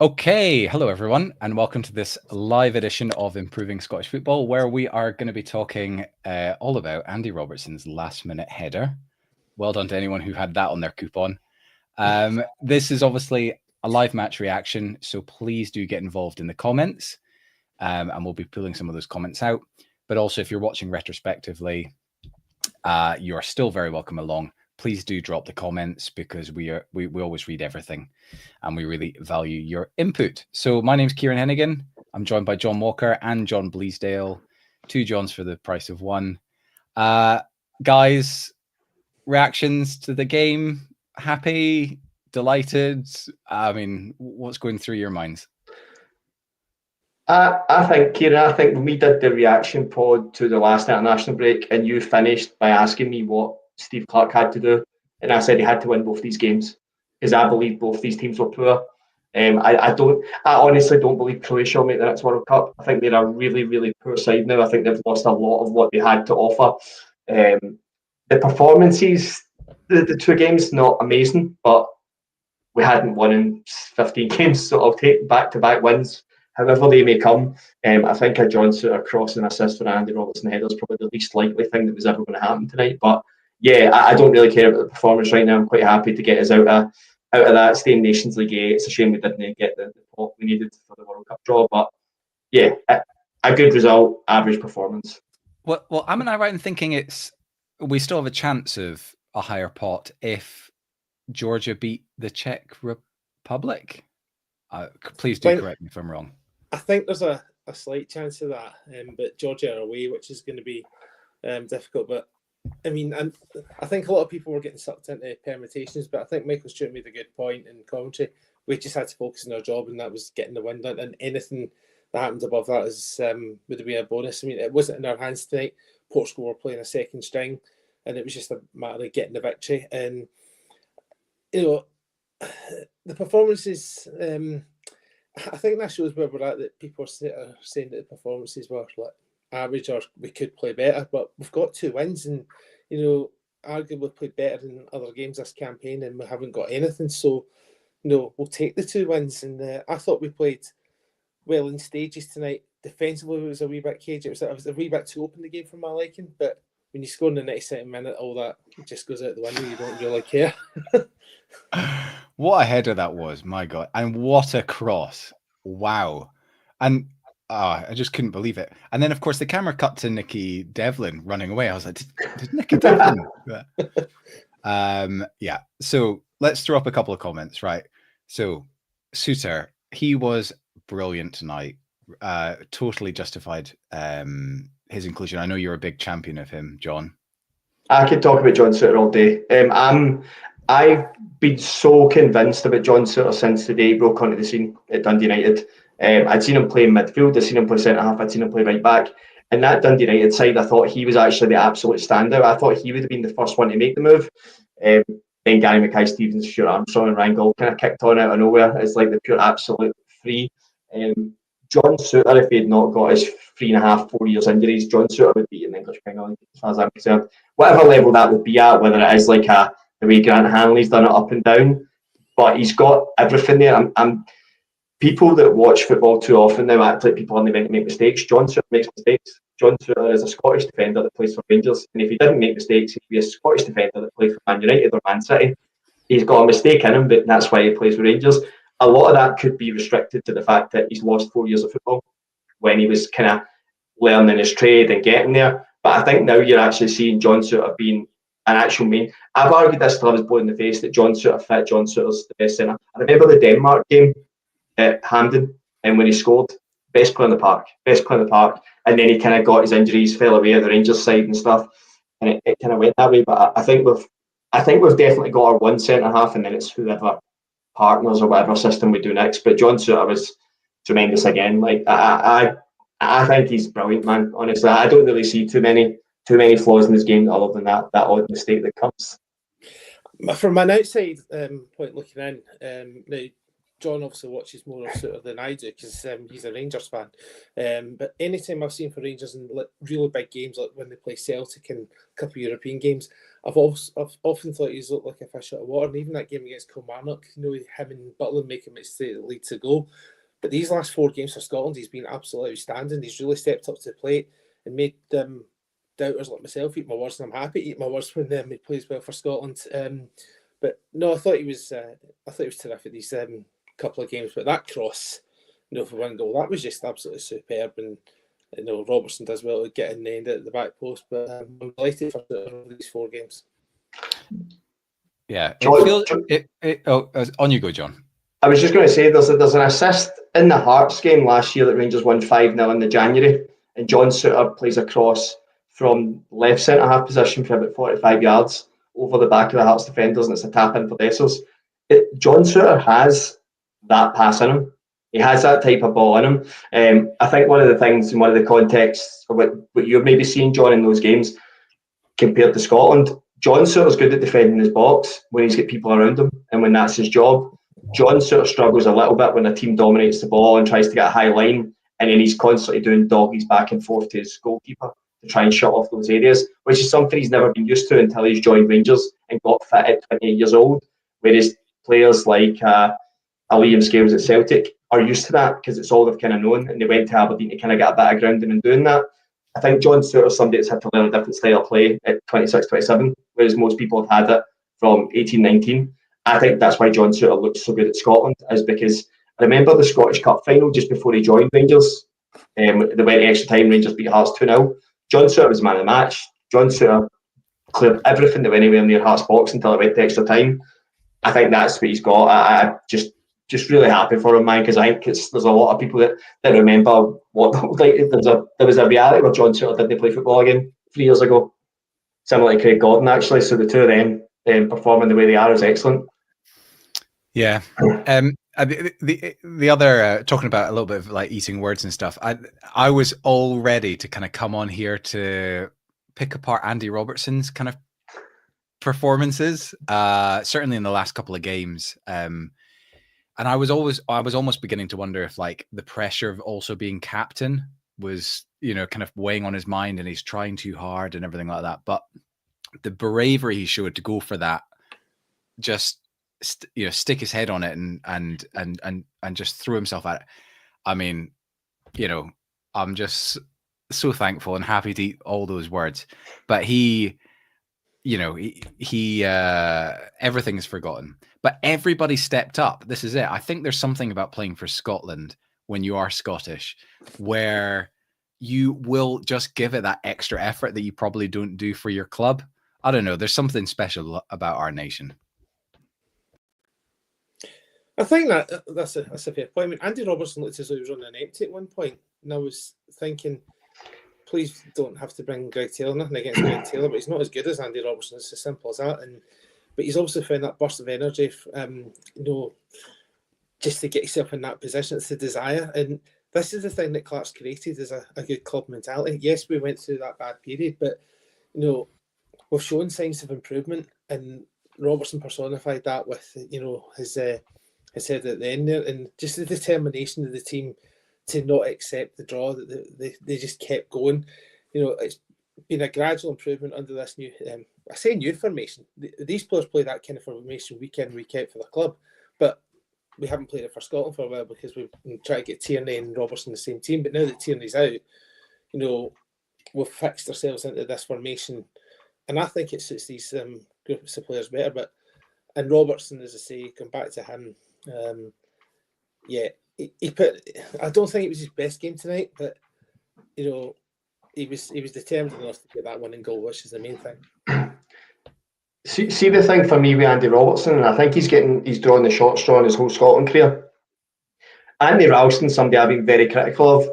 Okay, hello everyone, and welcome to this live edition of Improving Scottish Football, where we are going to be talking all about Andy Robertson's last-minute header. Well done to anyone who had that on their coupon. This is obviously a live match reaction, so please do get involved in the comments, and we'll be pulling some of those comments out. But also, if you're watching retrospectively, you are still very welcome along. Please do drop the comments because we always read everything and we really value your input. So my name's Kieran Hennigan. I'm joined by John Walker and John Bleasdale. 2 Johns for the price of 1. Guys, reactions to the game? Happy? Delighted? I mean, what's going through your minds? I think, Kieran, when we did the reaction pod to the last international break and you finished by asking me what Steve Clarke had to do, and I said he had to win both these games because I believe both these teams were poor. I honestly don't believe Croatia will make the next World Cup. I think they're a really, really poor side now. I think they've lost a lot of what they had to offer. The performances, the 2 games, not amazing, but we hadn't won in 15 games, so I'll take back-to-back wins, however they may come. I think a John Souttar cross and assist for Andy Robertson header is probably the least likely thing that was ever going to happen tonight. But yeah, I don't really care about the performance right now. I'm quite happy to get us out of that, staying Nations League A. It's a shame we didn't get the pot we needed for the World Cup draw. But yeah, a good result, average performance. Well, am I right in thinking we still have a chance of a higher pot if Georgia beat the Czech Republic? Please do correct me if I'm wrong. I think there's a slight chance of that, but Georgia are away, which is going to be difficult. But I mean, I think a lot of people were getting sucked into permutations, but I think Michael Stewart made a good point in commentary. We just had to focus on our job, and that was getting the win done. And anything that happened above that would have been a bonus. I mean, it wasn't in our hands tonight. Portugal were playing a second string, and it was just a matter of getting the victory. And the performances. I think that shows where we're at. That people are saying that the performances were like average or we could play better, but we've got 2 wins, and arguably we've played better in other games this campaign, and we haven't got anything. So, we'll take the 2 wins. And I thought we played well in stages tonight. Defensively, it was a wee bit cagey. It was a wee bit too open the game for my liking. But when you score in the 92nd minute, all that just goes out the window. You don't really care. What a header that was, my God. And what a cross. Wow. And I just couldn't believe it. And then, of course, the camera cut to Nicky Devlin running away. I was like, did Nicky Devlin? Yeah. So let's throw up a couple of comments, right? So Souttar, he was brilliant tonight. Totally justified his inclusion. I know you're a big champion of him, John. I could talk about John Souttar all day. I've been so convinced about John Souttar since the day he broke onto the scene at Dundee United. I'd seen him play in midfield, I'd seen him play centre-half, I'd seen him play right back. And that Dundee United side, I thought he was actually the absolute standout. I thought he would have been the first one to make the move. Then Gary Mackay-Stevens, Stuart Armstrong and Ryan Gauld kind of kicked on out of nowhere as like the pure absolute three. John Souttar, if he had not got his 3.5, 4 years injuries, John Souttar would be in the English Premier League as far as I'm concerned. Whatever level that would be at, whether it is like the way Grant Hanley's done it up and down, but he's got everything there. People that watch football too often now act like people aren't meant to make mistakes. John Souttar makes mistakes. John Souttar is a Scottish defender that plays for Rangers, and if he didn't make mistakes, he'd be a Scottish defender that played for Man United or Man City. He's got a mistake in him, but that's why he plays for Rangers. A lot of that could be restricted to the fact that he's lost 4 years of football when he was kind of learning his trade and getting there. But I think now you're actually seeing John Souttar being an actual main. I've argued this till I was blue in the face that John Souttar fit. John Souttar's the best centre. I remember the Denmark game at Hampden, and when he scored, best player in the park. And then he kind of got his injuries, fell away at the Rangers side and stuff, and it kind of went that way. But I think we've definitely got our one centre half, and then it's whoever partners or whatever system we do next. But John Souttar was tremendous again. Like I think he's brilliant, man. Honestly, I don't really see too many flaws in his game other than that odd mistake that comes. From an outside point looking in, now John obviously watches more of Souttar than I do because he's a Rangers fan. But anytime I've seen for Rangers in really big games, like when they play Celtic and a couple of European games, I've often thought he's looked like a fish out of water, and even that game against Kilmarnock, him and Butland make him the lead to go. But these last 4 games for Scotland, he's been absolutely outstanding. He's really stepped up to the plate and made doubters like myself eat my words, and I'm happy to eat my words when he plays well for Scotland. But no, I thought he was terrific these couple of games. But that cross, for 1 goal, that was just absolutely superb. And Robertson does well to get in the end at the back post. But I'm delighted for these 4 games. Yeah, on you go, John. I was just going to say there's an assist in the Hearts game last year that Rangers won 5-0 in the January, and John Souttar plays a cross from left centre half position for about 45 yards over the back of the Hearts defenders, and it's a tap in for Dessers. John Souttar has that pass in him. He has that type of ball in him. I think one of the things in one of the contexts of what you're maybe seeing, John, in those games compared to Scotland, John Souttar's good at defending his box when he's got people around him and when that's his job. John Souttar struggles a little bit when a team dominates the ball and tries to get a high line, and then he's constantly doing doggies back and forth to his goalkeeper to try and shut off those areas, which is something he's never been used to until he's joined Rangers and got fit at 28 years old, whereas players like Liam Scales at Celtic are used to that because it's all they've kind of known, and they went to Aberdeen to kind of get a bit of grounding in doing that. I think John Souttar's somebody that's had to learn a different style of play at 26, 27, whereas most people have had it from 18, 19. I think that's why John Souttar looks so good at Scotland, is because I remember the Scottish Cup final just before he joined Rangers. They went to extra time, Rangers beat Hearts 2-0. John Souttar was man of the match. John Souttar cleared everything that went anywhere near Hearts box until it went to extra time. I think that's what he's got. I'm just really happy for him, man, because I think there's a lot of people that remember what like there was a reality where John Souttar didn't play football again 3 years ago, similar to Craig Gordon actually. So the two of them performing the way they are is excellent. Yeah. The other talking about a little bit of like eating words and stuff. I was all ready to kind of come on here to pick apart Andy Robertson's kind of performances, certainly in the last couple of games. And I was almost beginning to wonder if like the pressure of also being captain was, kind of weighing on his mind, and he's trying too hard and everything like that. But the bravery he showed to go for that, just stick his head on it and just threw himself at it. I mean, I'm just so thankful and happy to eat all those words. But he everything is forgotten. But everybody stepped up. This is it. I think there's something about playing for Scotland when you are Scottish, where you will just give it that extra effort that you probably don't do for your club. I don't know. There's something special about our nation. I think that's a fair point. I mean, Andy Robertson looked as though he was running empty at one point, and I was thinking, please don't have to bring Greg Taylor. Nothing against Greg Taylor, but he's not as good as Andy Robertson. It's as simple as that. But he's also found that burst of energy, just to get yourself in that position. It's the desire, and this is the thing that Clarke's created, is a good club mentality. Yes, we went through that bad period, but we've shown signs of improvement, and Robertson personified that with his head at the end there, and just the determination of the team to not accept the draw, that they just kept going. It's been a gradual improvement under this new, I say new formation. These players play that kind of formation week in, week out for the club, but we haven't played it for Scotland for a while because we've tried to get Tierney and Robertson in the same team. But now that Tierney's out, we've fixed ourselves into this formation, and I think it suits these groups of players better. And Robertson, as I say, come back to him. He put. I don't think it was his best game tonight, but he was determined enough to get that winning goal, which is the main thing. See the thing for me with Andy Robertson, and I think he's drawing the short straw in his whole Scotland career. Andy Ralston, somebody I've been very critical of.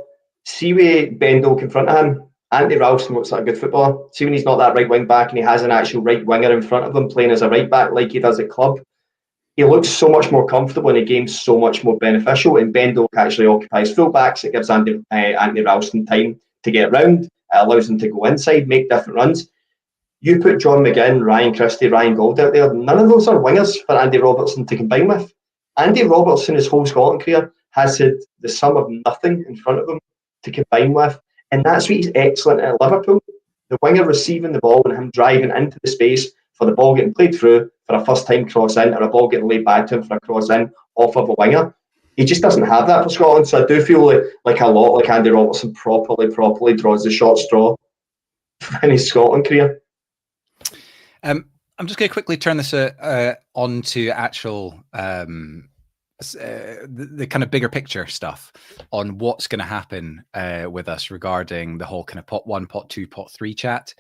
See with Ben Doak in front of him, Andy Ralston looks like a good footballer. See when he's not that right wing back and he has an actual right winger in front of him playing as a right back like he does at club. He looks so much more comfortable and the game's so much more beneficial. And Ben Doak actually occupies full backs. It gives Andy Ralston time to get round. It allows him to go inside, make different runs. You put John McGinn, Ryan Christie, Ryan Gold out there. None of those are wingers for Andy Robertson to combine with. Andy Robertson, his whole Scotland career, has had the sum of nothing in front of him to combine with. And that's what he's excellent at Liverpool. The winger receiving the ball and him driving into the space, for the ball getting played through for a first time cross in, or a ball getting laid back to him for a cross in off of a winger. He just doesn't have that for Scotland. So I do feel like a lot like Andy Robertson properly draws the short straw in his Scotland career. I'm just going to quickly turn this on to actual the kind of bigger picture stuff on what's going to happen with us regarding the whole kind of pot 1, pot 2, pot 3 chat.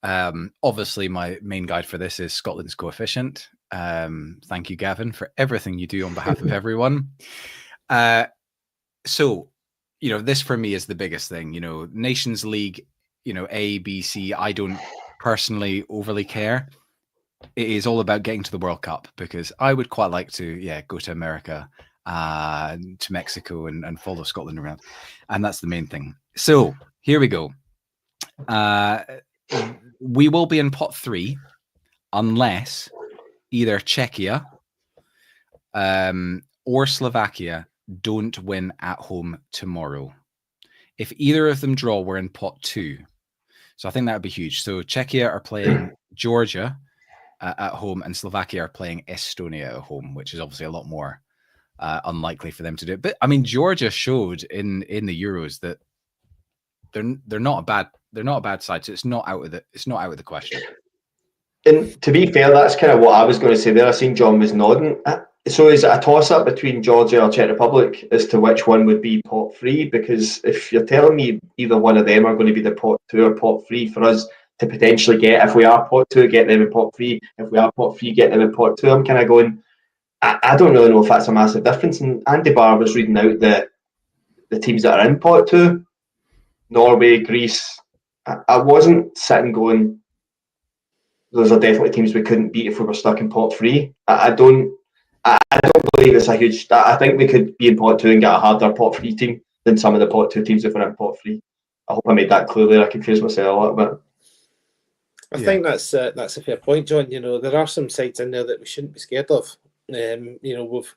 Obviously, my main guide for this is Scotland's coefficient. Thank you, Gavin, for everything you do on behalf of everyone. So, this for me is the biggest thing. Nations League, A, B, C, I don't personally overly care. It is all about getting to the World Cup, because I would quite like to, go to America, to Mexico and follow Scotland around. And that's the main thing. So here we go. We will be in pot 3 unless either Czechia or Slovakia don't win at home tomorrow. If either of them draw, we're in pot 2. So I think that would be huge. So Czechia are playing Georgia at home, and Slovakia are playing Estonia at home, which is obviously a lot more unlikely for them to do it. But I mean, Georgia showed in the Euros that they're not a bad side. So it's not out of the question. And to be fair, that's kind of what I was going to say there. I seen John was nodding. So is it a toss-up between Georgia or Czech Republic as to which one would be pot 3? Because if you're telling me either one of them are going to be the pot 2 or pot 3 for us to potentially get, if we are pot 2, get them in pot 3. If we are pot 3, get them in pot 2. I'm kind of going, I don't really know if that's a massive difference. And Andy Barr was reading out the teams that are in pot 2, Norway, Greece. I wasn't sitting going, those are definitely teams we couldn't beat if we were stuck in pot 3. I don't believe it's a huge. I think we could be in pot 2 and get a harder pot 3 team than some of the pot 2 teams if we're in pot 3. I hope I made that clear there. I confused myself a little bit. I think that's a fair point, John. There are some sides in there that we shouldn't be scared of. We've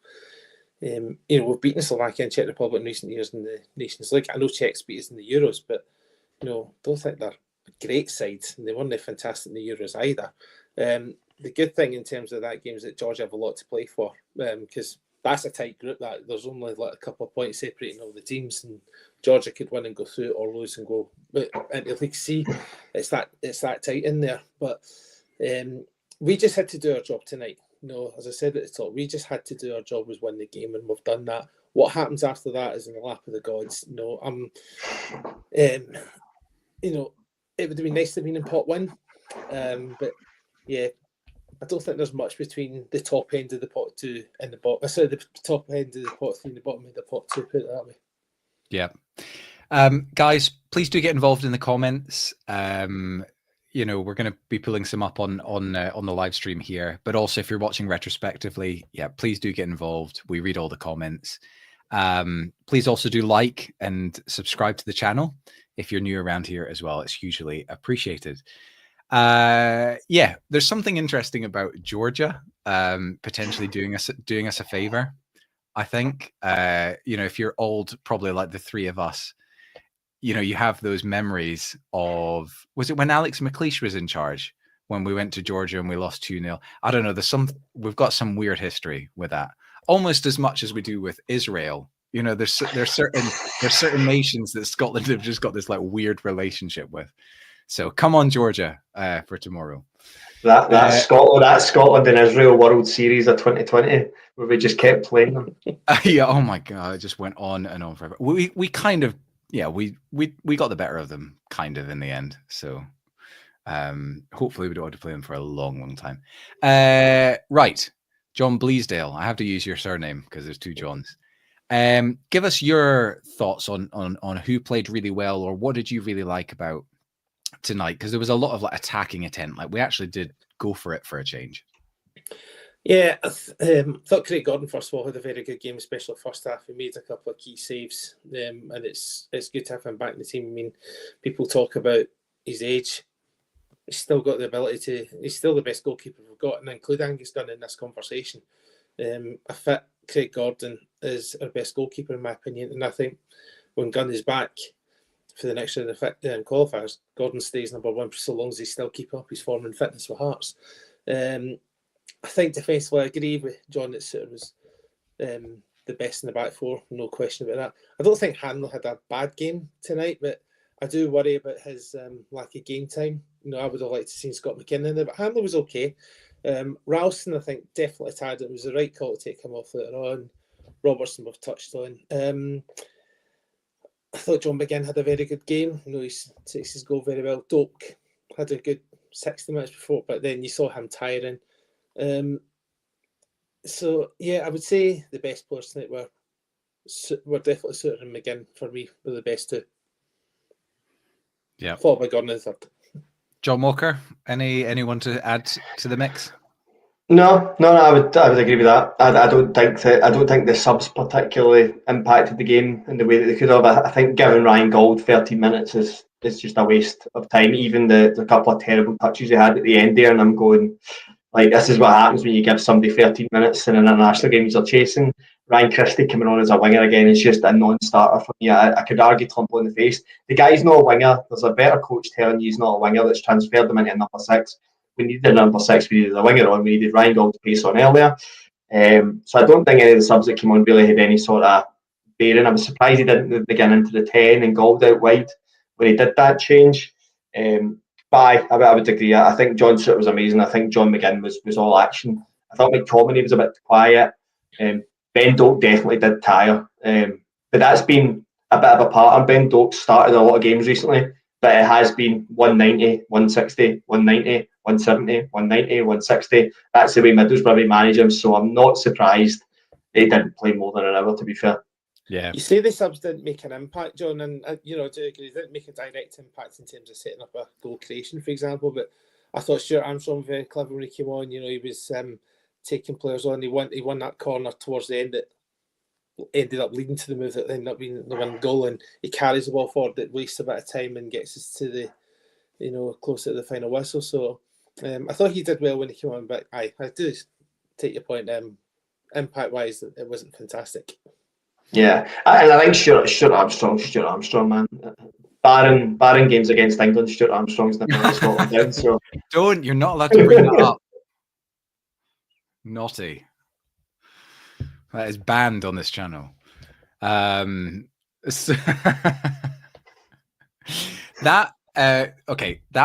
beaten Slovakia and Czech Republic in recent years in the Nations League. I know Czechs beat us in the Euros, but don't think they're a great side. They weren't fantastic in the Euros either. The good thing in terms of that game is that Georgia have a lot to play for, because that's a tight group. That there's only like a couple of points separating all the teams, and Georgia could win and go through, or lose and go into League C. It's that tight in there. But we just had to do our job tonight. As I said at the top, we just had to do our job, was win the game, and we've done that. What happens after that is in the lap of the gods. It would have been nice to have been in pot 1, but yeah. I don't think there's much between the top end of the pot 2 and the bottom. Sorry, the top end of the pot 3 and the bottom of the pot 2. Put it that way. Yeah, guys, please do get involved in the comments. We're going to be pulling some up on the live stream here, but also if you're watching retrospectively, please do get involved. We read all the comments. Please also do like and subscribe to the channel if you're new around here as well. It's hugely appreciated. There's something interesting about Georgia potentially doing us a favor. I think if you're old, probably like the three of us, you have those memories of, was it when Alex McLeish was in charge when we went to Georgia and we lost 2-0? I don't know. We've got some weird history with that, almost as much as we do with Israel. There's certain nations that Scotland have just got this like weird relationship with. So come on, Georgia, for tomorrow. That Scotland and Israel World Series of 2020, where we just kept playing them. Oh my God, it just went on and on forever. We kind of, we got the better of them kind of in the end. So hopefully we don't have to play them for a long, long time. Right, John Bleasdale. I have to use your surname because there's 2 Johns. Give us your thoughts on who played really well, or what did you really like about tonight, because there was a lot of like attacking intent. Like we actually did go for it for a change. Yeah, I thought Craig Gordon first of all had a very good game, especially first half. He made a couple of key saves, and it's good to have him back in the team. I mean, people talk about his age. He's still got the ability to. He's still the best goalkeeper we've got, and include Angus Gunn in this conversation. I fit Craig Gordon as our best goalkeeper in my opinion, and I think when Gunn is back for the next round of qualifiers, Gordon stays number 1 for so long as he still keep up his form and fitness with Hearts. I think defensively, I agree with John that Souttar was the best in the back four, no question about that. I don't think Hanley had a bad game tonight, but I do worry about his lack of game time. I would have liked to see Scott McGinn in there, but Hanley was okay. Ralston, I think, definitely tired. It was the right call to take him off later on. Robertson, we've touched on. I thought John McGinn had a very good game. He takes his goal very well. Doak had a good 60 minutes before, but then you saw him tiring. So, yeah, I would say the best players tonight were definitely Souttar and McGinn for me, were the best two. Yeah. Followed by Gordon in the third. John Walker, anyone to add to the mix? No, I would agree with that. I don't think the subs particularly impacted the game in the way that they could have. I think giving Ryan Gold 13 minutes is just a waste of time. Even the couple of terrible touches he had at the end there, and I'm going, like, this is what happens when you give somebody 13 minutes in an international game you're chasing. Ryan Christie coming on as a winger again is just a non-starter for me. I could argue till I'm blue in the face. The guy's not a winger. There's a better coach telling you he's not a winger that's transferred him into a number 6. We needed a number 6, we needed a winger on, we needed Ryan Gold's pace on earlier. So I don't think any of the subs that came on really had any sort of bearing. I was surprised he didn't begin into the 10 and Gold out wide when he did that change. But I would agree. I think John Souttar was amazing. I think John McGinn was all action. I thought McTominay was a bit quiet. Ben Doak definitely did tire. But that's been a bit of a pattern. Ben Doak started a lot of games recently, but it has been 190, 160, 190, 170, 190, 160. That's the way Middlesbrough manage him. So I'm not surprised they didn't play more than an hour, to be fair. Yeah. You say the subs didn't make an impact, John, and I do agree. They didn't make a direct impact in terms of setting up a goal creation, for example. But I thought Stuart Armstrong was very clever when he came on. He was taking players on. He won that corner towards the end that ended up leading to the move that ended up being the one goal, and he carries the ball forward. It wastes a bit of time and gets us to the closer to the final whistle. So I thought he did well when he came on, but I do take your point. Impact wise, it wasn't fantastic. Yeah, and I think Stuart Armstrong, man. Barring games against England, Stuart Armstrong's never let Scotland down. So you're not allowed to bring that up. Naughty. That is banned on this channel. So that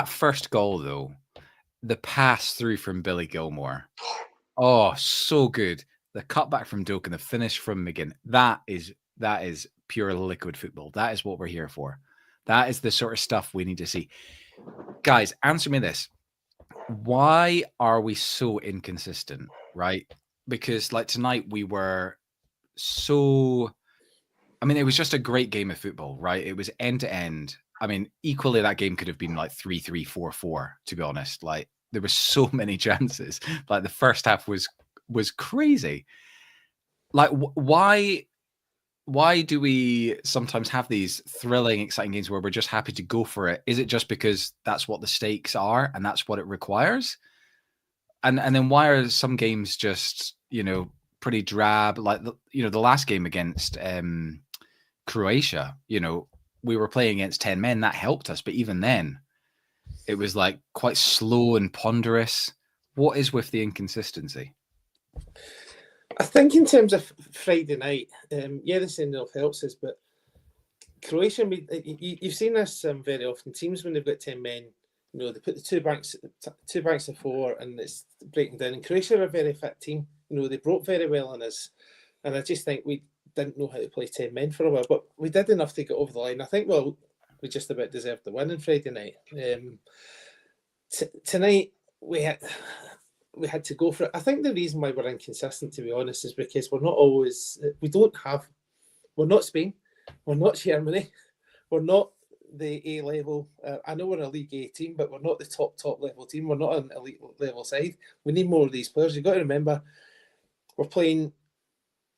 first goal though, the pass through from Billy Gilmore. Oh, so good. The cutback from Doak and the finish from McGinn. That is pure liquid football. That is what we're here for. That is the sort of stuff we need to see. Guys, answer me this. Why are we so inconsistent, right? Because like tonight we were so... I mean, it was just a great game of football, right? It was end to end. I mean, equally that game could have been like 3-3, 4-4, to be honest. Like there were so many chances. Like the first half was crazy. Like why do we sometimes have these thrilling, exciting games where we're just happy to go for it? Is it just because that's what the stakes are and that's what it requires? And then why are some games just, pretty drab? Like the last game against Croatia, we were playing against 10 men. That helped us, but even then it was like quite slow and ponderous. What is with the inconsistency? I think in terms of Friday night, the send-off helps us, but Croatia, you've seen this very often. Teams, when they've got 10 men, they put the two banks of 4 and it's breaking down. And Croatia are a very fit team. They broke very well on us. And I just think we didn't know how to play 10 men for a while, but we did enough to get over the line. I think, we just about deserved the win on Friday night. Tonight, we had to go for it. I think the reason why we're inconsistent, to be honest, is because we're not Spain, we're not Germany, we're not the A level. I know we're a League A team, but we're not the top level team. We're not an elite level side. We need more of these players. You've got to remember, we're playing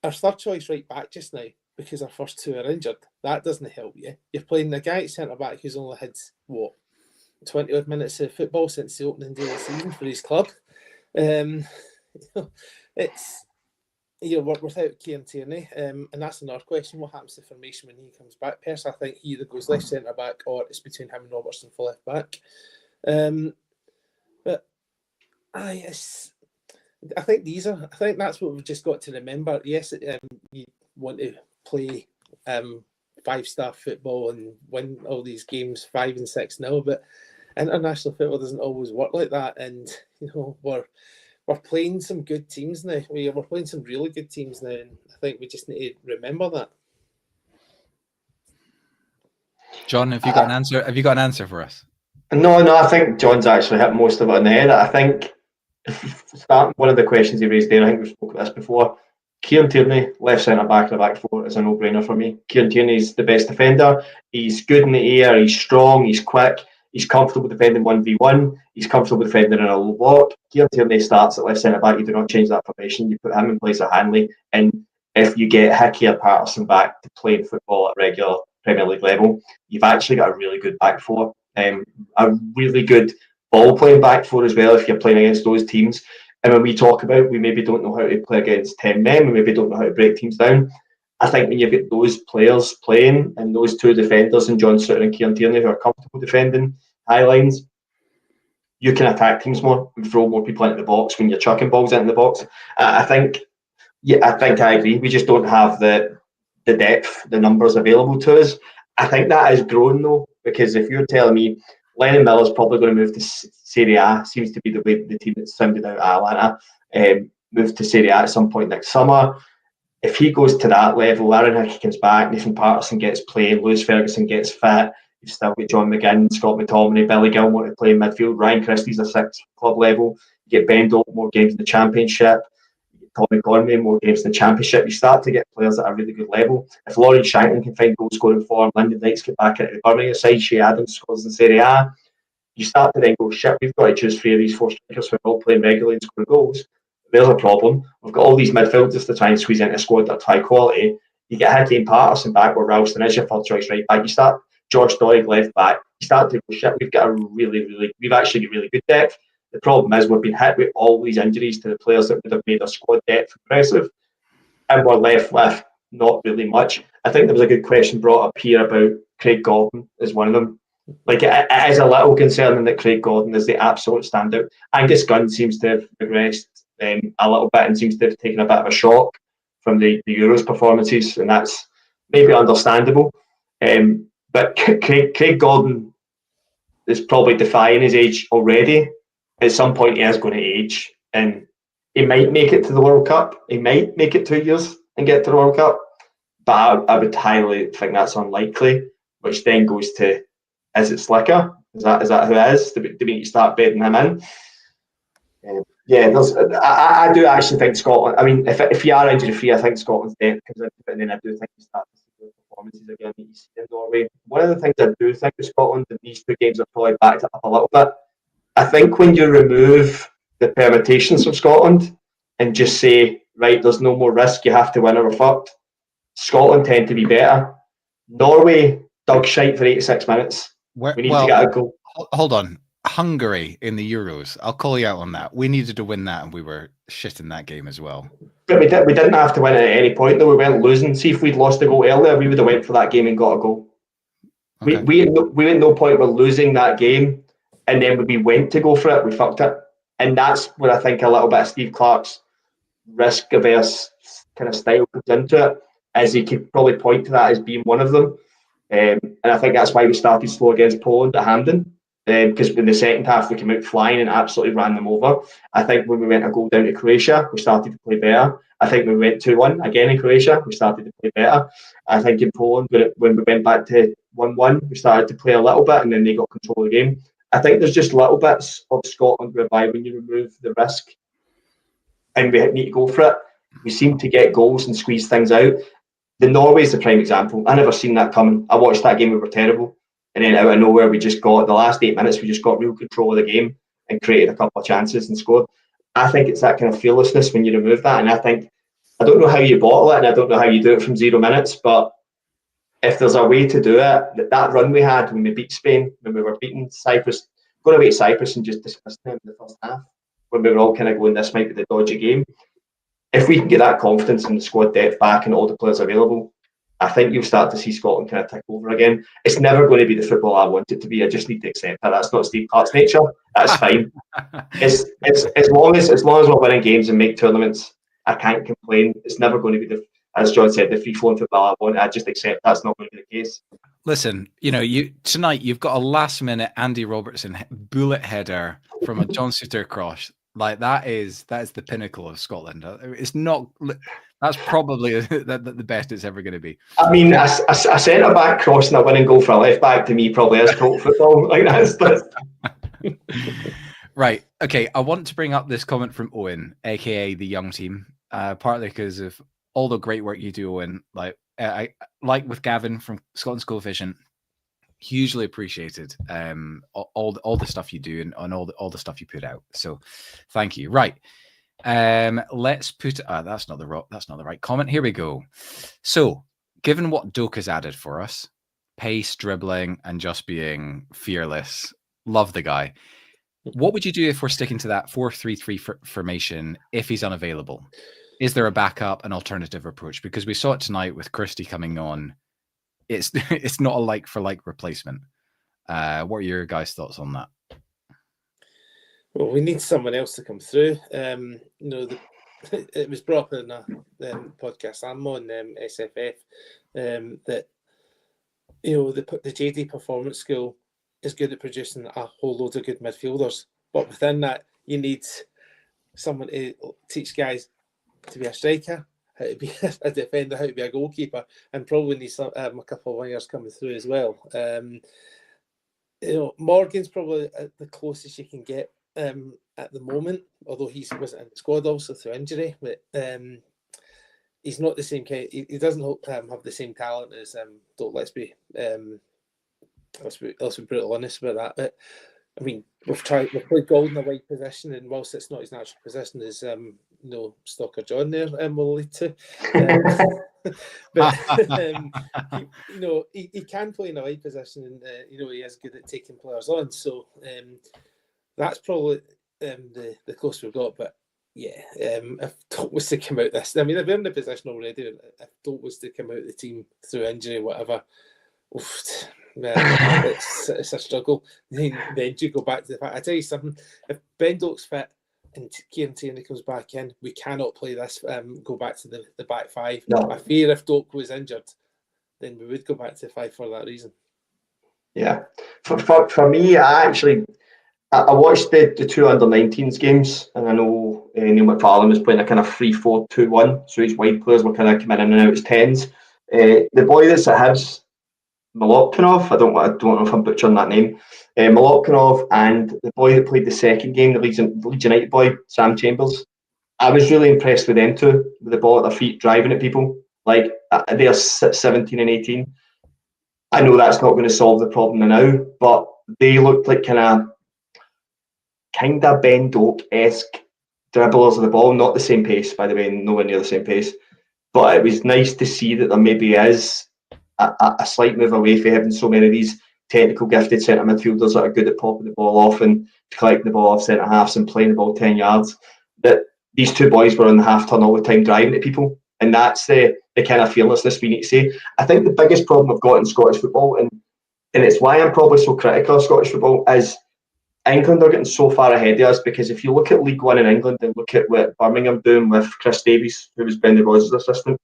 our third choice right back just now because our first two are injured. That doesn't help you. You're playing the guy at centre back who's only had 20 odd minutes of football since the opening day of the season for his club. It's without Kieran Tierney, and that's another question. What happens to formation when he comes back? Personally, I think he either goes left centre back or it's between him and Robertson for left back. But I think that's what we've just got to remember. Yes, you want to play 5-star football and win all these games 5 and 6-0, but international football doesn't always work like that. And we're playing some good teams now. We're playing some really good teams now, and I think we just need to remember that. John, have you got an answer? Have you got an answer for us? No, I think John's actually hit most of it on the head. I think starting one of the questions he raised there, I think we spoke about this before. Kieran Tierney, left centre back in the back four, is a no-brainer for me. Kieran Tierney's the best defender. He's good in the air. He's strong. He's quick. He's comfortable defending 1v1. He's comfortable defending in a low block. Kieran Tierney starts at left centre back. You do not change that formation. You put him in place of Hanley. And if you get Hickey or Patterson back to playing football at regular Premier League level, you've actually got a really good back four. A really good ball playing back four as well if you're playing against those teams. And when we talk about we maybe don't know how to play against 10 men, we maybe don't know how to break teams down. I think when you get those players playing and those two defenders and John Souttar and Kieran Tierney who are comfortable defending high lines, you can attack teams more and throw more people into the box when you're chucking balls into the box. I think I agree. We just don't have the depth, the numbers available to us. I think that has grown though, because if you're telling me Lennon Miller's probably going to move to Serie A, seems to be the way the team that's sounded out Atlanta, move to Serie A at some point next summer. If he goes to that level, Aaron Hickey comes back, Nathan Patterson gets playing, Lewis Ferguson gets fit, you've still got John McGinn, Scott McTominay, Billy Gilmore to play in midfield, Ryan Christie's a 6 club level, you get Bendo more games in the Championship, you get Tommy Conway more games in the Championship, you start to get players at a really good level. If Lauren Shanklin can find goal scoring form, Lyndon Knights get back into the Hibernian side, Shea Adams scores in Serie A, you start to then go, shit, we've got to choose 3 of these 4 strikers who are all playing regularly and scoring goals. There's a problem. We've got all these midfielders to try and squeeze into a squad that's high quality. You get Hickey and Patterson back where Ralston is your third choice right back. You start Josh Doig left back. You start to go, shit, we've got a we've actually got really good depth. The problem is we've been hit with all these injuries to the players that would have made our squad depth impressive. And we're left with not really much. I think there was a good question brought up here about Craig Gordon as one of them. Like it is a little concerning that Craig Gordon is the absolute standout. Angus Gunn seems to have regressed a little bit and seems to have taken a bit of a shock from the Euros performances, and that's maybe understandable. But Craig Gordon is probably defying his age already. At some point, he is going to age, and he might make it to the World Cup. He might make it 2 years and get to the World Cup, but I would highly think that's unlikely. Which then goes to, is it Slicker? Is that who it is? Do we need to start bedding him in? I do actually think Scotland. I mean, if you are injury free, I think Scotland's depth comes into it, and then I do think you start to see good performances again that you see in Norway. One of the things I do think with Scotland in these 2 games have probably backed it up a little bit. I think when you remove the permutations from Scotland and just say, right, there's no more risk, you have to win or we're fucked, Scotland tend to be better. Norway dug shite for 86 minutes. We need to get a goal. Hold on. Hungary in the Euros. I'll call you out on that. We needed to win that, and we were shit in that game as well. But we didn't have to win it at any point, though. We weren't losing. See, if we'd lost a goal earlier, we would have went for that game and got a goal. Okay. We at no point were losing that game, and then when we went to go for it, we fucked it. And that's where I think a little bit of Steve Clarke's risk-averse kind of style comes into it, as he could probably point to that as being one of them. And I think that's why we started slow against Poland at Hampden. Because in the second half we came out flying and absolutely ran them over. I think when we went a goal down to Croatia, we started to play better. I think when we went 2-1 again in Croatia, we started to play better. I think in Poland, when we went back to 1-1, we started to play a little bit and then they got control of the game. I think there's just little bits of Scotland whereby when you remove the risk and we need to go for it, we seem to get goals and squeeze things out. The Norway is the prime example. I never seen that coming. I watched that game, we were terrible. And then out of nowhere, we just got, the last 8 minutes, we just got real control of the game and created a couple of chances and scored. I think it's that kind of fearlessness when you remove that. And I don't know how you bottle it and I don't know how you do it from 0 minutes, but if there's a way to do it, that run we had when we beat Spain, when we were beating Cyprus, going away to Cyprus and just dismissing them in the first half, when we were all kind of going, this might be the dodgy game. If we can get that confidence in the squad depth back and all the players available, I think you'll start to see Scotland kind of take over again. It's never going to be the football I want it to be. I just need to accept that. That's not Steve Clarke's nature. That's fine. As long as we're winning games and make tournaments, I can't complain. It's never going to be as John said, the free-flowing football I want. I just accept that's not going to be the case. Listen, tonight you've got a last-minute Andy Robertson bullet header from a John Souttar cross. Like that is the pinnacle of Scotland. It's not. That's probably the best it's ever going to be. I mean, a centre back crossing a winning goal for a left back to me probably is cult football. Like that's. Right. Okay. I want to bring up this comment from Owen, aka the young team, partly because of all the great work you do, Owen. Like with Gavin from Scotland's Coefficient. Hugely appreciated. All the stuff you do and all the stuff you put out. So, thank you. Right. Let's put. That's not the right comment. Here we go. So, given what Doak has added for us, pace, dribbling, and just being fearless, love the guy. What would you do if we're sticking to that 4-3-3 formation if he's unavailable? Is there a backup, an alternative approach? Because we saw it tonight with Christie coming on. It's not a like for like replacement. What are your guys' thoughts on that? Well, we need someone else to come through. It was brought up in a podcast I'm on, SFF, that the JD Performance School is good at producing a whole load of good midfielders, but within that, you need someone to teach guys to be a striker, how to be a defender, how to be a goalkeeper, and probably need a couple of wingers coming through as well. Morgan's probably the closest you can get at the moment, although he wasn't in the squad also through injury, but he's not the same kind. He doesn't have the same talent as let's be brutal honest about that. But I mean, we've played Gold in a wide position, and whilst it's not his natural position, as Stalker John there will lead to. But he can play in a wide position, and he is good at taking players on. So that's probably the close we've got. But yeah, if Doak was to come out this, I mean, they're in the position already. If Doak was to come out of the team through injury or whatever, it's a struggle. Then you go back to the fact. I tell you something: if Ben Doak's fit and Kieran Tierney comes back in, we cannot play this. Go back to the back five. No. I fear if Doak was injured, then we would go back to five for that reason. Yeah, for me, I watched the two under-19s games, and I know Neil McFarlane was playing a kind of 3-4-2-1, so his wide players were kind of coming in and out as tens. The boy that's at Hibs, Molotkanov, I don't know if I'm butchering that name, Molotkanov, and the boy that played the second game, the Leeds United boy, Sam Chambers. I was really impressed with them two, with the ball at their feet, driving at people. Like, they're 17 and 18. I know that's not going to solve the problem now, but they looked like kind of Ben Doak-esque dribblers of the ball. Not the same pace, by the way, nowhere near the same pace. But it was nice to see that there maybe is a slight move away from having so many of these technical gifted centre midfielders that are good at popping the ball off and collecting the ball off centre halves and playing the ball 10 yards. That these two boys were on the half turn all the time driving at people. And that's the kind of fearlessness we need to see. I think the biggest problem we've got in Scottish football, and it's why I'm probably so critical of Scottish football, is England are getting so far ahead of us, because if you look at League One in England and look at what Birmingham doing with Chris Davies, who was Brendan Rodgers' assistant,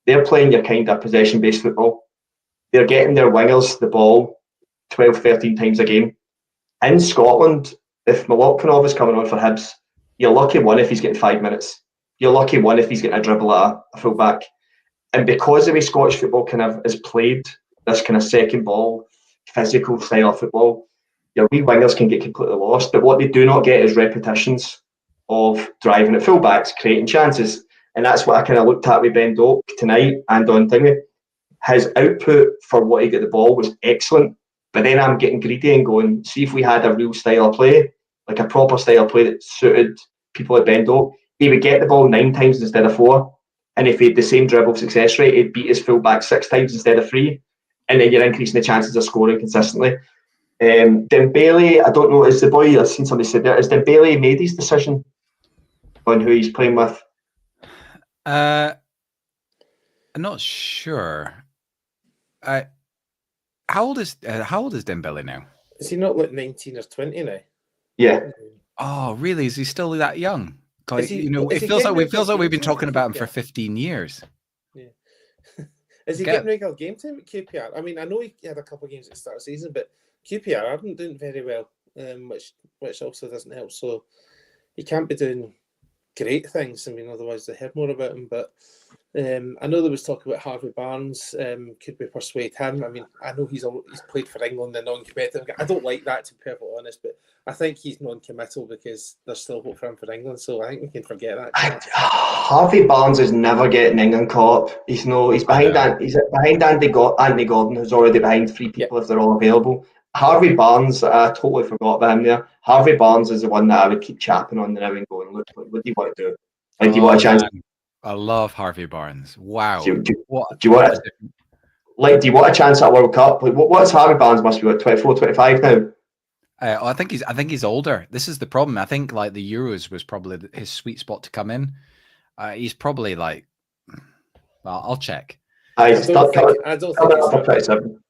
they're playing your kind of possession-based football. They're getting their wingers the ball 12, 13 times a game. In Scotland, if Molotkanov is coming on for Hibs, you're lucky one if he's getting 5 minutes. You're lucky one if he's getting a dribble at a full-back. And because the way Scottish football kind of is played, this kind of second ball, physical style of football, your wee wingers can get completely lost. But what they do not get is repetitions of driving at full-backs, creating chances. And that's what I kind of looked at with Ben Doak tonight and on Thingy. His output for what he got the ball was excellent, but then I'm getting greedy and going, see if we had a real style of play, like a proper style of play that suited people like Ben Doak, he would get the ball 9 times instead of 4, and if he had the same dribble success rate, he'd beat his full-back 6 times instead of 3, and then you're increasing the chances of scoring consistently. Dembele, I don't know, is the boy, I've seen somebody say that, is Dembele made his decision on who he's playing with? I'm not sure. How old is Dembele now? Is he not like 19 or 20 now? Yeah. Oh, really? Is he still that young? Is he- It is he feels getting like regular we've been game time talking at about him for QPR? 15 years. Yeah. Is he getting regular game time at QPR? I mean, I know he had a couple of games at the start of the season, but QPR aren't doing very well, which also doesn't help. So he can't be doing great things. I mean, otherwise they heard more about him. But I know there was talk about Harvey Barnes. Could we persuade him? I mean, I know he's played for England and non-competitive. I don't like that, to be perfectly honest, but I think he's non-committal because there's still hope for him for England. So I think we can forget that. Harvey Barnes is never getting England caught up. He's behind Andy Gordon, who's already behind 3 people if they're all available. Harvey Barnes, I totally forgot about him there. Harvey Barnes is the one that I would keep chapping on now and going, look, what do you want to do? Like, do you want a chance? Man. I love Harvey Barnes. Wow. Do you want a chance at a World Cup? Like, what's Harvey Barnes? Must be what, 24, 25 now? I think he's older. This is the problem. I think like the Euros was probably his sweet spot to come in. He's probably like, well, I'll check. I don't think he's 27.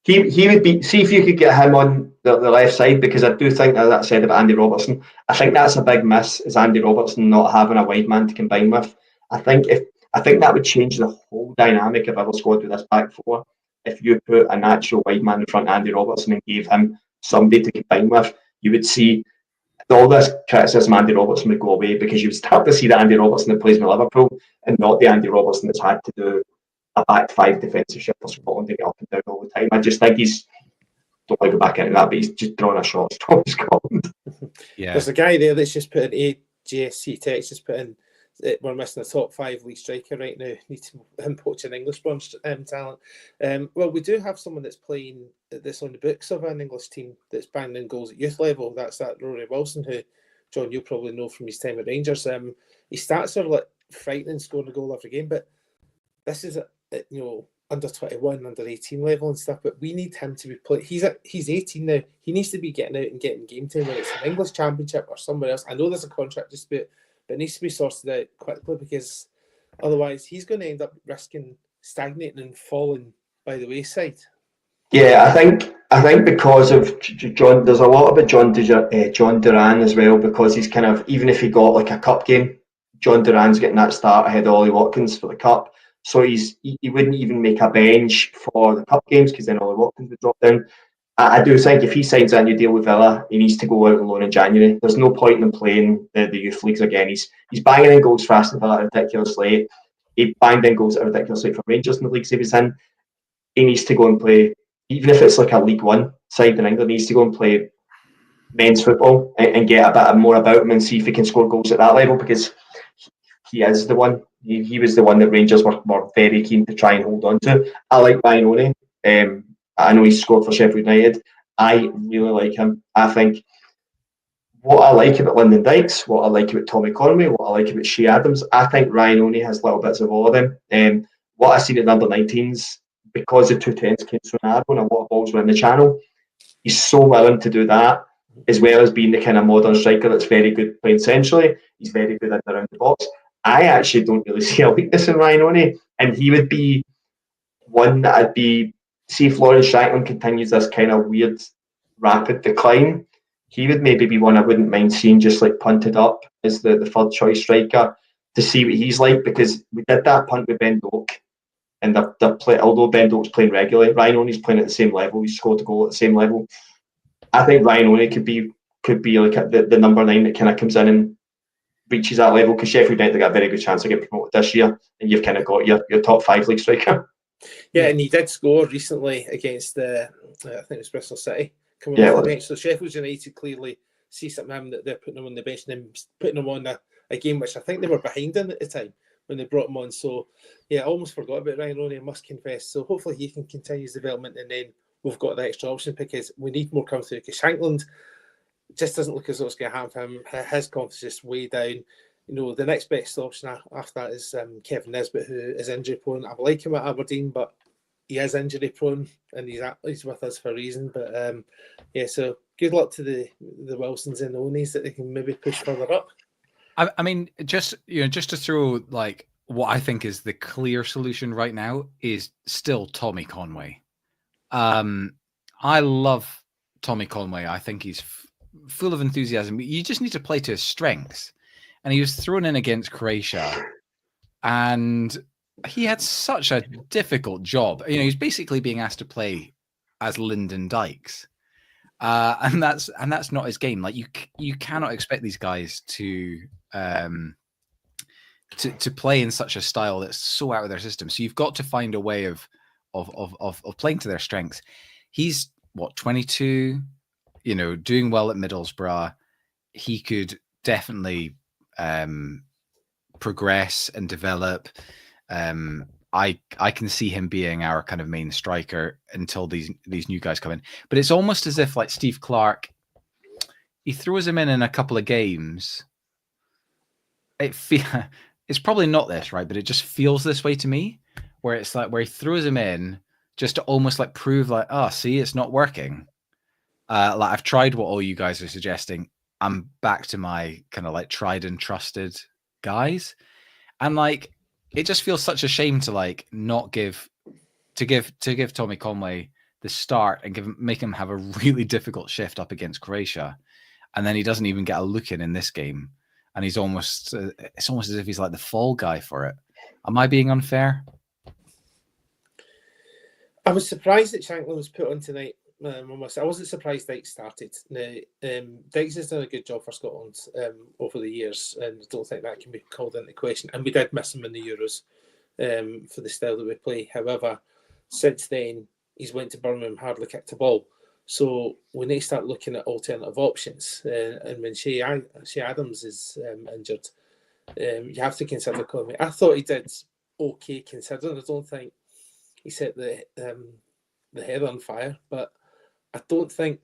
He would be. See if you could get him on the left side, because I do think that said about Andy Robertson. I think that's a big miss, is Andy Robertson not having a wide man to combine with. I think that would change the whole dynamic of our squad with this back four. If you put a natural wide man in front of Andy Robertson and gave him somebody to combine with, you would see all this criticism Andy Robertson would go away, because you would start to see the Andy Robertson that plays with Liverpool and not the Andy Robertson that's had to do a back 5 defensive shift for Scotland and get up and down all the time. I just think don't want to go back into that, but he's just drawn a short straw for Scotland. Yeah. There's a guy there that's just put in AJSC Tech, just put in, we're missing a top 5 league striker right now. Need him poaching English born talent. Well, we do have someone that's on the books of an English team that's banging in goals at youth level. That's that Rory Wilson, who, John, you probably know from his time at Rangers. His stats are like frightening, scoring a goal every game, but this is under 21, under 18 level and stuff, but we need him to be playing. He's 18 now. He needs to be getting out and getting game time, whether it's an English Championship or somewhere else. I know there's a contract dispute, but it needs to be sorted out quickly, because otherwise he's going to end up risking stagnating and falling by the wayside. Yeah, I think because of John, there's a lot about John Duran as well, because he's kind of, even if he got like a cup game, John Duran's getting that start ahead of Ollie Watkins for the cup. So he wouldn't even make a bench for the cup games, because then Ollie Watkins would drop down. I do think if he signs a new deal with Villa, he needs to go out on loan in January. There's no point in him playing the youth leagues again. He's banging in goals for Aston Villa at a ridiculous rate. He banged in goals at a ridiculous rate for Rangers in the leagues he was in. He needs to go and play, even if it's like a League One side in England, he needs to go and play men's football and get a bit more about him and see if he can score goals at that level, because he is the one. He was the one that Rangers were very keen to try and hold on to. I like Ryan O'Neill. I know he scored for Sheffield United. I really like him. I think what I like about Lyndon Dykes, what I like about Tommy Conway, what I like about Shea Adams, I think Ryan O'Neill has little bits of all of them. What I've seen at the under-19s, because the 210s came so narrow and a lot of balls were in the channel, he's so willing to do that, as well as being the kind of modern striker that's very good playing centrally. He's very good in around the box. I actually don't really see a weakness in Ryan O'Neill, and he would be one that I'd be, see if Lawrence Shankland continues this kind of weird, rapid decline, he would maybe be one I wouldn't mind seeing just like punted up as the third choice striker to see what he's like, because we did that punt with Ben Doak, and although Ben Doak's playing regularly, Ryan O'Neill's playing at the same level, he scored a goal at the same level. I think Ryan O'Neill could be like the number 9 that kind of comes in and reaches that level, because Sheffield United got a very good chance of getting promoted this year, and you've kind of got your top 5 league striker. Yeah, and he did score recently against I think it was Bristol City, coming off the bench. So Sheffield United clearly see something in him, that they're putting him on the bench and then putting him on a game which I think they were behind in at the time when they brought him on. So yeah, I almost forgot about Ryan O'Neill, I must confess. So hopefully he can continue his development, and then we've got the extra option, because we need more coming through, because Shankland just doesn't look as though it's going to happen for him. His confidence is way down. The next best option after that is Kevin Nisbet, who is injury prone. I like him at Aberdeen, but he is injury prone, and he's with us for a reason. But so good luck to the Wilsons and the Onis, that they can maybe push further up. I mean, just to throw like what I think is the clear solution right now is still Tommy Conway. I love Tommy Conway. I think he's full of enthusiasm. You just need to play to his strengths. And he was thrown in against Croatia, and he had such a difficult job. You know, he's basically being asked to play as Lyndon Dykes, and that's not his game. Like you cannot expect these guys to play in such a style that's so out of their system. So you've got to find a way of playing to their strengths. He's 22, you know, doing well at Middlesbrough. He could definitely progress and develop. I can see him being our kind of main striker until these new guys come in. But it's almost as if like Steve Clarke, he throws him in a couple of games. It's probably not this, right? But it just feels this way to me, where it's like where he throws him in just to almost like prove like, oh, see, it's not working. Like I've tried what all you guys are suggesting. I'm back to my kind of like tried and trusted guys. And like, it just feels such a shame to like not give Tommy Conway the start and make him have a really difficult shift up against Croatia. And then he doesn't even get a look in this game. And he's almost, it's almost as if he's like the fall guy for it. Am I being unfair? I was surprised that Shankland was put on tonight. I wasn't surprised Dykes started. Now, Dykes has done a good job for Scotland over the years, and I don't think that can be called into question. And we did miss him in the Euros for the style that we play. However, since then, he's went to Birmingham, hardly kicked a ball. So we need to start looking at alternative options. And when Shea Adams is injured, you have to consider Conway. I thought he did okay considering. I don't think he set the head on fire, but I don't think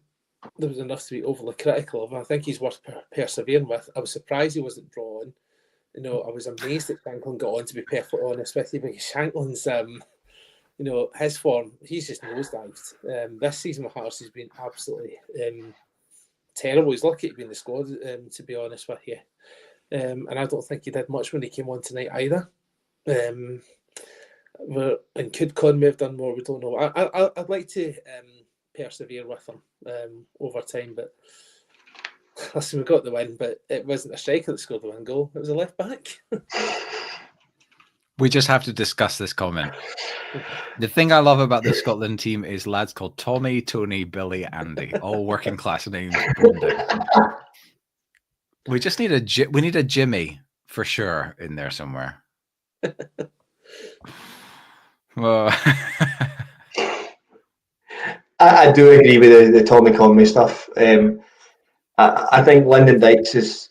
there was enough to be overly critical of him. I think he's worth persevering with. I was surprised he wasn't drawn. You know, I was amazed that Shankland got on, to be perfectly honest with you, because Shankland's, you know, his form, he's just nosedived. This season with Hearts has been absolutely terrible. He's lucky to be in the squad, to be honest with you. And I don't think he did much when he came on tonight either. And could Conway have done more? We don't know. I'd like to persevere with him over time, but listen, we got the win, but it wasn't a striker that scored the win goal. It was a left back. We just have to discuss this comment. The thing I love about the Scotland team is lads called Tommy, Tony, Billy, Andy, all working class names. We just need a Jimmy for sure in there somewhere. Well, I do agree with the Tommy Conway stuff. I think Lyndon Dykes,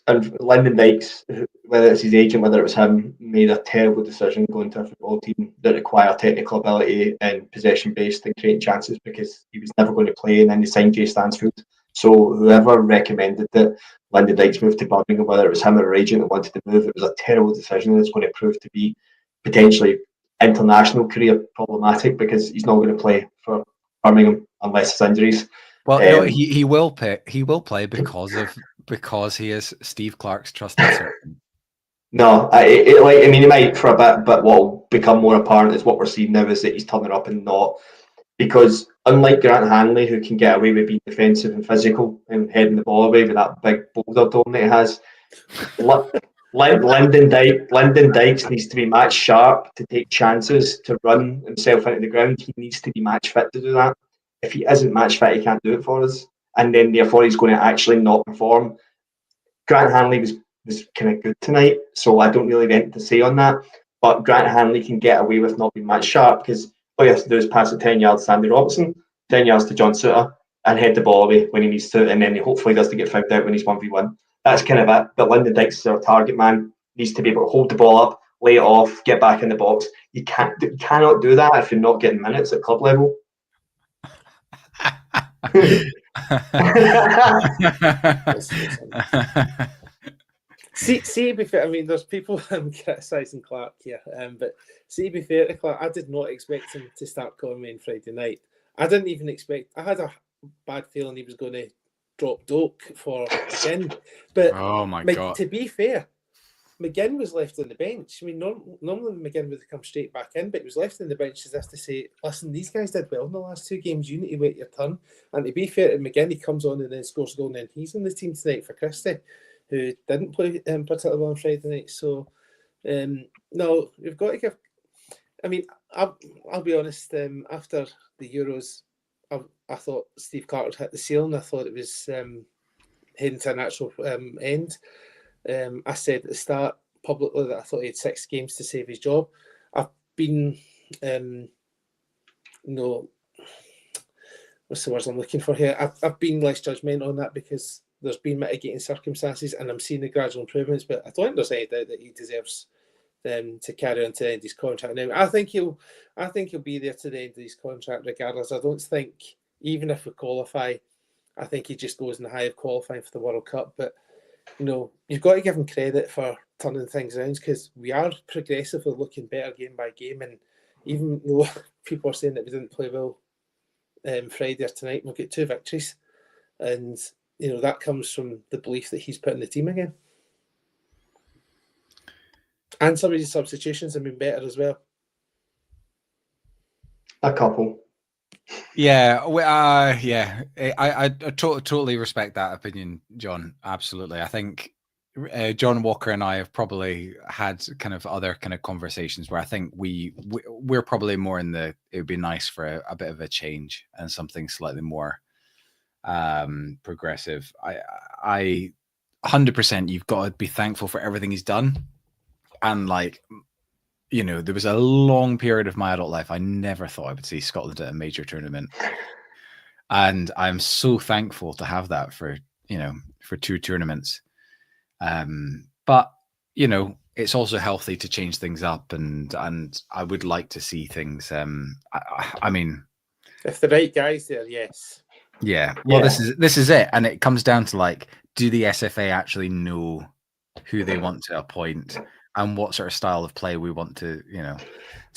whether it's his agent, whether it was him, made a terrible decision going to a football team that require technical ability and possession based and creating chances, because he was never going to play, and then they signed Jay Stansfield. So whoever recommended that Lyndon Dykes move to Birmingham, whether it was him or her agent that wanted to move, it was a terrible decision, and it's going to prove to be potentially international career problematic, because he's not going to play for Birmingham unless it's injuries. Well, no, he will play. He will play because he is Steve Clarke's trusted servant. No, he might for a bit, but what will become more apparent is what we're seeing now is that he's turning up and not, because unlike Grant Hanley, who can get away with being defensive and physical and heading the ball away with that big boulder dome that he has, Lyndon Dykes needs to be match sharp to take chances, to run himself into the ground. He needs to be match fit to do that. If he isn't match fit, he can't do it for us, and then therefore he's going to actually not perform. Grant Hanley was kind of good tonight, so I don't really have anything to say on that. But Grant Hanley can get away with not being match sharp, because all he has to do is pass it 10 yards to Andy Robertson, 10 yards to John Souttar, and head the ball away when he needs to, and then he hopefully doesn't get fouled out when he's 1v1. That's kind of it. But Lyndon Dykes is our target man. Needs to be able to hold the ball up, lay it off, get back in the box. You cannot do that if you're not getting minutes at club level. See, to be fair, I mean, there's people criticising Clarke here, but see, to be fair to Clarke, I did not expect him to start Conway on Friday night. I didn't even expect. I had a bad feeling he was going to drop Doak for again. But oh my God. To be fair, McGinn was left on the bench. I mean, normally McGinn would have come straight back in, but he was left on the bench as if to say, listen, these guys did well in the last 2 games. You need to wait your turn. And to be fair to McGinn, he comes on and then scores a goal, and then he's in the team tonight for Christie, who didn't play particularly well on Friday night. So, no, you've got to give... I mean, I'll be honest, after the Euros, I thought Steve Clarke hit the ceiling. I thought it was heading to a natural end. I said at the start publicly that I thought he had 6 games to save his job. I've been, what's the words I'm looking for here? I've been less judgmental on that because there's been mitigating circumstances and I'm seeing the gradual improvements, but I don't think there's any doubt that he deserves to carry on to the end of his contract. Now, I think he'll be there to the end of his contract regardless. I don't think, even if we qualify, I think he just goes in the high of qualifying for the World Cup. But you've got to give him credit for turning things around because we are progressively looking better game by game. And even though people are saying that we didn't play well Friday or tonight, we'll get 2 victories. And, that comes from the belief that he's putting the team again. And some of his substitutions have been better as well. A couple. Yeah, I totally respect that opinion, John. Absolutely. I think John Walker and I have probably had kind of other kind of conversations where I think we're probably more in the, it would be nice for a bit of a change and something slightly more progressive. I 100%, you've got to be thankful for everything he's done. And there was a long period of my adult life I never thought I would see Scotland at a major tournament. And I'm so thankful to have that for 2 tournaments. But it's also healthy to change things up and I would like to see things I mean, if the right guy's there, yes. Yeah. Well, this is it. And it comes down to do the SFA actually know who they want to appoint and what sort of style of play we want to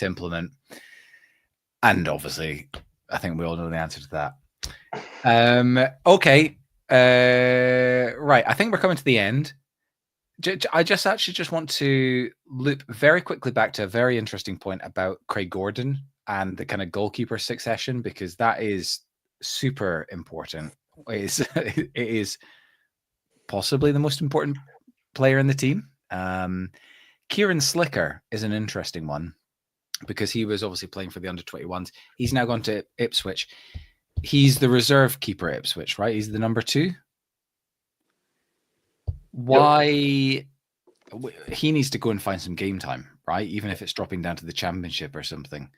implement. And obviously, I think we all know the answer to that. Okay. Right. I think we're coming to the end. I just want to loop very quickly back to a very interesting point about Craig Gordon and the kind of goalkeeper succession, because that is super important. It is possibly the most important player in the team. Kieran Slicker is an interesting one because he was obviously playing for the under-21s. He's now gone to Ipswich. He's the reserve keeper at Ipswich, right? He's the number 2. Why? Yep. He needs to go and find some game time, right? Even if it's dropping down to the Championship or something.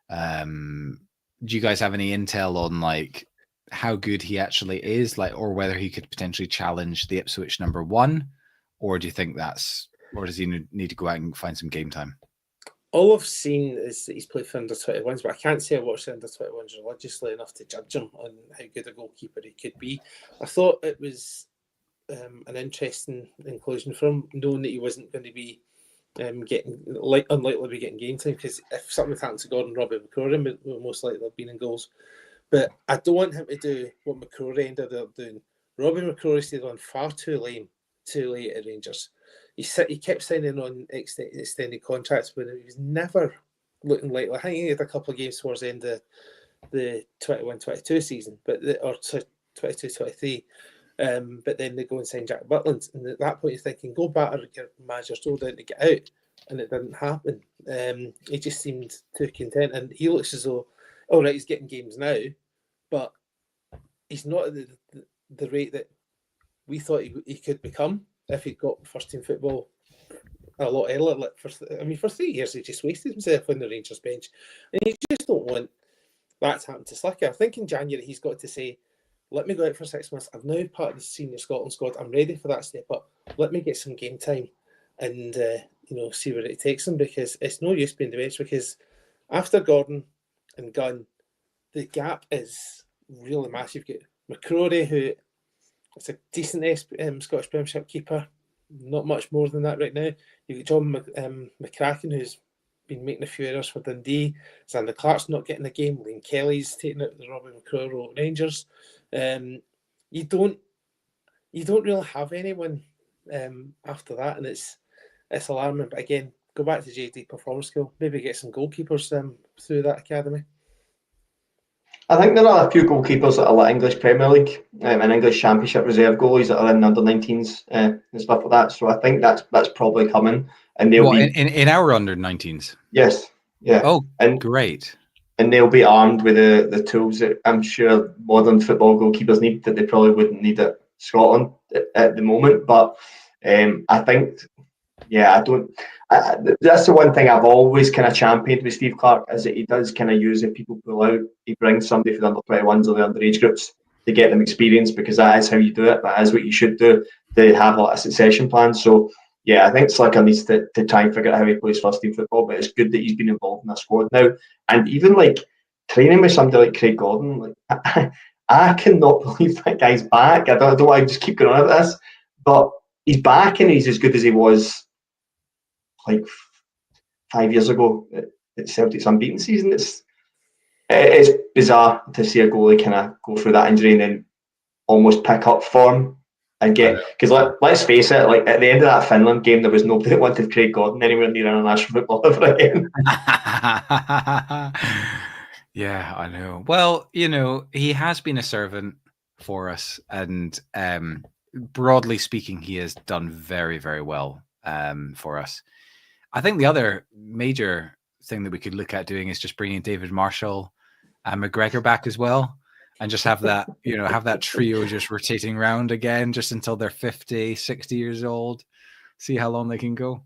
Do you guys have any intel on how good he actually is, or whether he could potentially challenge the Ipswich number 1? Or do you think or does he need to go out and find some game time? All I've seen is that he's played for under-21s, but I can't say I watched the under-21s religiously enough to judge him on how good a goalkeeper he could be. I thought it was an interesting inclusion for him, knowing that he wasn't going to be unlikely to be getting game time, because if something had happened to Gordon, Robbie McCrory would most likely have been in goals. But I don't want him to do what McCrory ended up doing. Robbie McCrory stayed on far too late at Rangers. He kept signing on extended contracts, but it was never looking likely. I think he had a couple of games towards the end of the 21-22 season, or 22-23. But then they go and sign Jack Butland, and at that point you're thinking, go back or your manager's told him to get out, and it didn't happen. He just seemed too content, and he looks as though, all right, he's getting games now, but he's not at the rate that we thought he could become if he'd got first team football a lot earlier. For 3 years he just wasted himself on the Rangers bench, and you just don't want that to happen to Slicker. I think in January he's got to say, let me go out for 6 months. I'm now part of the senior Scotland squad. I'm ready for that step up. Let me get some game time and see where it takes him, because it's no use being the bench, because after Gordon and Gunn, the gap is really massive. You've got McCrory, who is a decent Scottish Premiership keeper, not much more than that right now. You've got John McCracken, who's been making a few errors for Dundee. Xander Clark's not getting a game. Liam Kelly's taking out the Robbie McCrory role at Rangers. You don't really have anyone after that, and it's it's alarming. But again, go back to JD Performance School. Maybe get some goalkeepers through that academy. I think there are a few goalkeepers that are like English Premier League and English Championship reserve goalies that are in under-19s and stuff like that. So I think that's probably coming, and they'll be in our under-19s. Yes, yeah. Oh, and great. And they'll be armed with the tools that I'm sure modern football goalkeepers need, that they probably wouldn't need at Scotland at the moment. But I think, yeah, that's the one thing I've always kind of championed with Steve Clarke, is that he does kind of use it. People pull out, he brings somebody for the under-21s or the underage groups to get them experience, because that is how you do it. That is what you should do, to have a succession plan. So, yeah, I think Slicker needs to try and figure out how he plays first team football, but it's good that he's been involved in a squad now. And even like training with somebody like Craig Gordon, like I cannot believe that guy's back. I don't want to just keep going on about this, but he's back and he's as good as he was like 5 years ago at Celtic's unbeaten season. It's bizarre to see a goalie kind of go through that injury and then almost pick up form and get, because let's face it, like at the end of that Finland game, there was nobody that wanted Craig Gordon anywhere near international football ever again. Yeah, I know. Well, he has been a servant for us, and broadly speaking, he has done very, very well for us. I think the other major thing that we could look at doing is just bringing David Marshall and McGregor back as well, and just have that, have that trio just rotating around again, just until they're 50, 60 years old. See how long they can go.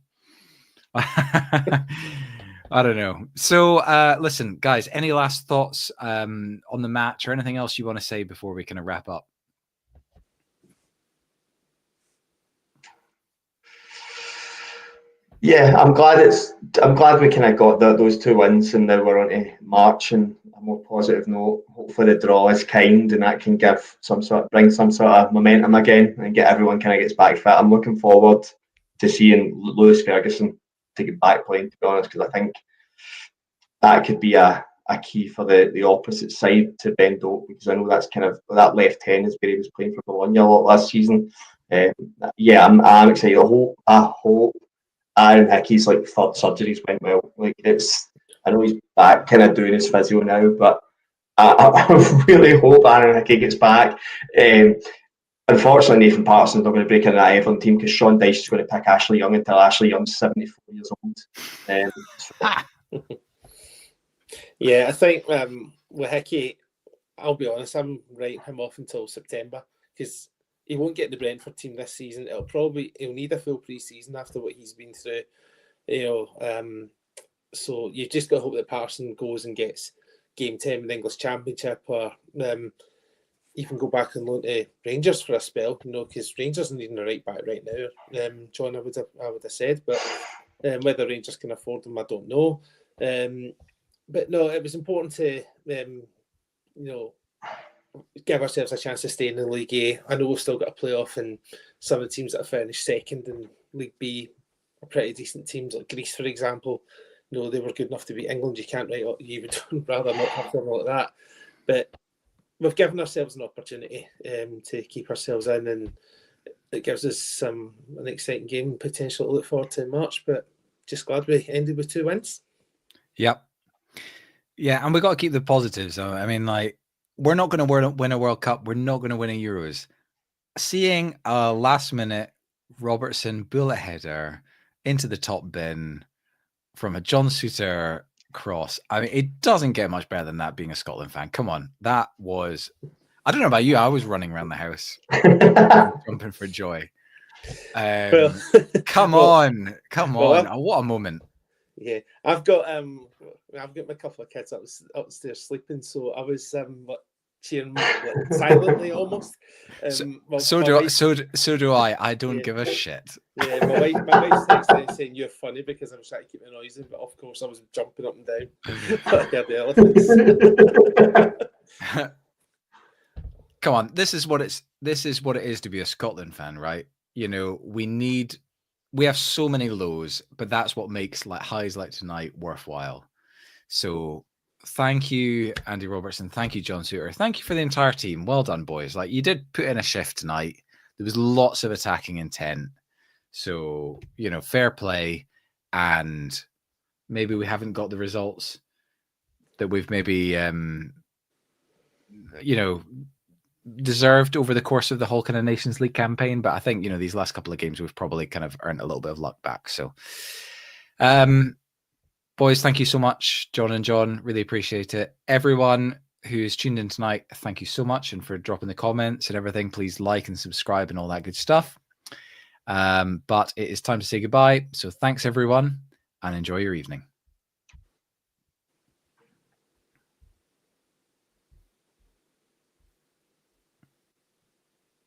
I don't know. So, listen, guys, any last thoughts on the match or anything else you want to say before we kind of wrap up? Yeah, I'm glad we kind of got those two wins, and now we're on to March and a more positive note. Hopefully the draw is kind, and that can bring some sort of momentum again, and get everyone kind of gets back fit. I'm looking forward to seeing Lewis Ferguson to get back playing, to be honest, because I think that could be a key for the opposite side to bend up, because I know that's kind of that left 10 is where he was playing for Bologna a lot last season. Yeah, I'm excited. I hope Aaron Hickey's like third surgeries went well. Like I know he's back kind of doing his physio now, but I really hope Aaron Hickey gets back. Unfortunately, Nathan Patterson's not going to break into that Everton team, because Sean Dyche is going to pick Ashley Young until Ashley Young's 74 years old. Yeah, I think with Hickey, I'll be honest, I'm writing him off until September, because he won't get the Brentford team this season. He'll need a full pre-season after what he's been through, so you just got to hope that Patterson goes and gets game 10 in the English Championship, or even go back and loan to Rangers for a spell, because Rangers are needing a right back right now. John, I would have said, but whether Rangers can afford them, I don't know. But no, it was important to give ourselves a chance to stay in the League A. I know we've still got a playoff, and some of the teams that have finished second in League B are pretty decent teams, like Greece, for example. They were good enough to beat England. You would rather not have them like that. But we've given ourselves an opportunity to keep ourselves in, and it gives us an exciting game potential to look forward to in March. But just glad we ended with 2 wins. Yep. Yeah, and we got to keep the positives. I mean, like, we're not going to win a World Cup. We're not going to win a Euros. Seeing a last-minute Robertson bullet header into the top bin from a John Souttar cross, I mean, it doesn't get much better than that, being a Scotland fan. Come on. That was... I don't know about you. I was running around the house jumping for joy. Come on. Oh, what a moment. Yeah, I've got my couple of kids upstairs sleeping, so I was cheering silently almost. So do I. I don't give a shit. Yeah, my wife's texting saying you're funny because I was trying to keep the noise in, but of course I was jumping up and down. I heard the elephants. Come on, this is what it is to be a Scotland fan, right? We have so many lows, but that's what makes like highs like tonight worthwhile. So thank you, Andy Robertson. Thank you, John Souttar. Thank you for the entire team. Well done, boys. Like, you did put in a shift tonight. There was lots of attacking intent. So, fair play. And maybe we haven't got the results that we've maybe, deserved over the course of the whole kind of Nations League campaign. But I think, these last couple of games, we've probably kind of earned a little bit of luck back. So, boys, thank you so much, John and John. Really appreciate it. Everyone who's tuned in tonight, thank you so much. And for dropping the comments and everything, please like and subscribe and all that good stuff. But it is time to say goodbye. So thanks, everyone, and enjoy your evening.